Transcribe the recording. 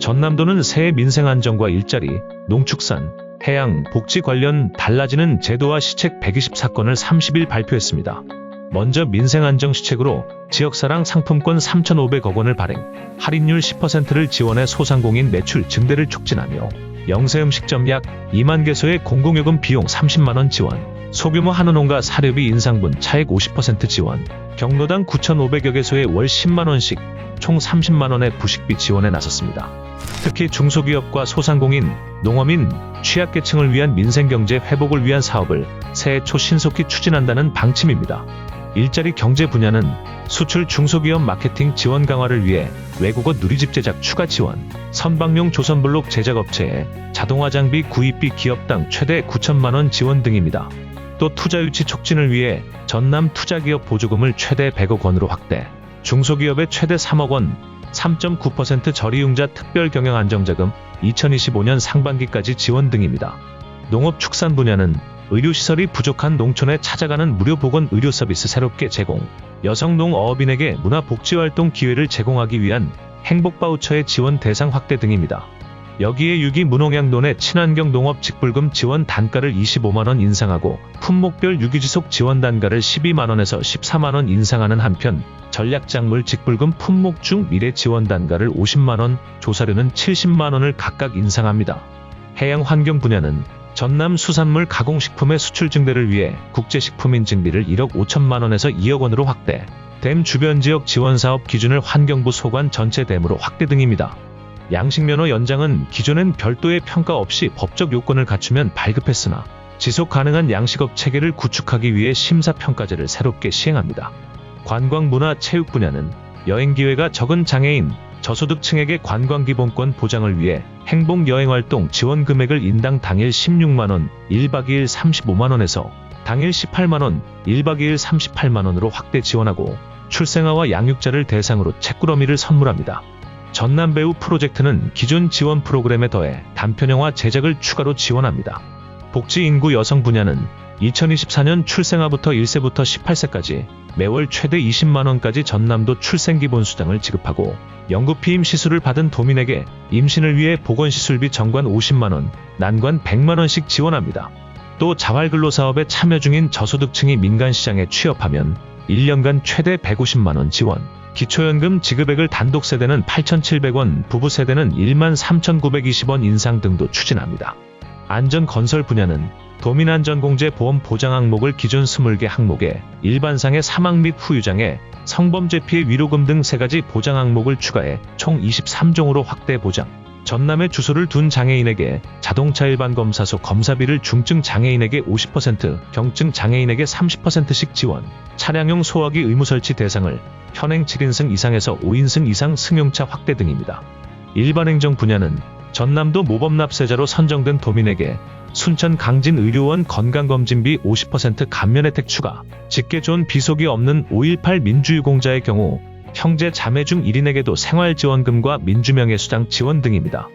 전남도는 새해 민생 안정과 일자리, 농축산, 해양, 복지 관련 달라지는 제도와 시책 124건을 30일 발표했습니다. 먼저 민생안정 시책으로 지역사랑 상품권 3,500억 원을 발행, 할인율 10%를 지원해 소상공인 매출 증대를 촉진하며 영세음식점 약 2만 개소의 공공요금 비용 30만 원 지원, 소규모 한우농가 사료비 인상분 차액 50% 지원, 경로당 9,500여 개소의 월 10만 원씩 총 30만 원의 부식비 지원에 나섰습니다. 특히 중소기업과 소상공인, 농어민, 취약계층을 위한 민생경제 회복을 위한 사업을 새해 초 신속히 추진한다는 방침입니다. 일자리 경제 분야는 수출 중소기업 마케팅 지원 강화를 위해 외국어 누리집 제작 추가 지원, 선박용 조선블록 제작업체에 자동화 장비 구입비 기업당 최대 9천만 원 지원 등입니다. 또 투자 유치 촉진을 위해 전남 투자기업 보조금을 최대 100억 원으로 확대, 중소기업에 최대 3억 원, 3.9% 저리융자 특별경영안정자금 2025년 상반기까지 지원 등입니다. 농업축산 분야는 의료시설이 부족한 농촌에 찾아가는 무료 보건 의료 서비스 새롭게 제공, 여성 농어업인에게 문화복지활동 기회를 제공하기 위한 행복바우처의 지원 대상 확대 등입니다. 여기에 유기 무농약론의 친환경 농업 직불금 지원 단가를 25만 원 인상하고 품목별 유기지속 지원 단가를 12만원에서 14만원 인상하는 한편 전략작물 직불금 품목 중 미래 지원 단가를 50만원, 조사료는 70만원을 각각 인상합니다. 해양환경 분야는 전남 수산물 가공식품의 수출 증대를 위해 국제식품인증비를 1억 5천만 원에서 2억 원으로 확대, 댐 주변 지역 지원사업 기준을 환경부 소관 전체 댐으로 확대 등입니다. 양식면허 연장은 기존엔 별도의 평가 없이 법적 요건을 갖추면 발급했으나 지속 가능한 양식업 체계를 구축하기 위해 심사평가제를 새롭게 시행합니다. 관광 문화 체육 분야는 여행기회가 적은 장애인, 저소득층에게 관광기본권 보장을 위해 행복여행활동 지원 금액을 인당 당일 16만원, 1박 2일 35만원에서 당일 18만원, 1박 2일 38만원으로 확대 지원하고 출생아와 양육자를 대상으로 책꾸러미를 선물합니다. 전남배우 프로젝트는 기존 지원 프로그램에 더해 단편영화 제작을 추가로 지원합니다. 복지인구 여성 분야는 2024년 출생아부터 1세부터 18세까지 매월 최대 20만원까지 전남도 출생기본수당을 지급하고 영구피임 시술을 받은 도민에게 임신을 위해 보건시술비 정관 50만원, 난관 100만원씩 지원합니다. 또 자활근로사업에 참여 중인 저소득층이 민간시장에 취업하면 1년간 최대 150만원 지원, 기초연금 지급액을 단독세대는 8,700원, 부부세대는 13,920원 인상 등도 추진합니다. 안전건설 분야는 도민안전공제 보험 보장 항목을 기존 20개 항목에 일반상해 사망 및 후유장애, 성범죄 피해 위로금 등 3가지 보장 항목을 추가해 총 23종으로 확대 보장, 전남에 주소를 둔 장애인에게 자동차 일반 검사소 검사비를 중증 장애인에게 50%, 경증 장애인에게 30%씩 지원, 차량용 소화기 의무 설치 대상을 현행 7인승 이상에서 5인승 이상 승용차 확대 등입니다. 일반행정 분야는 전남도 모범납세자로 선정된 도민에게 순천 강진의료원 건강검진비 50% 감면 혜택 추가, 직계존 비속이 없는 5.18 민주유공자의 경우 형제 자매 중 1인에게도 생활지원금과 민주명예수당 지원 등입니다.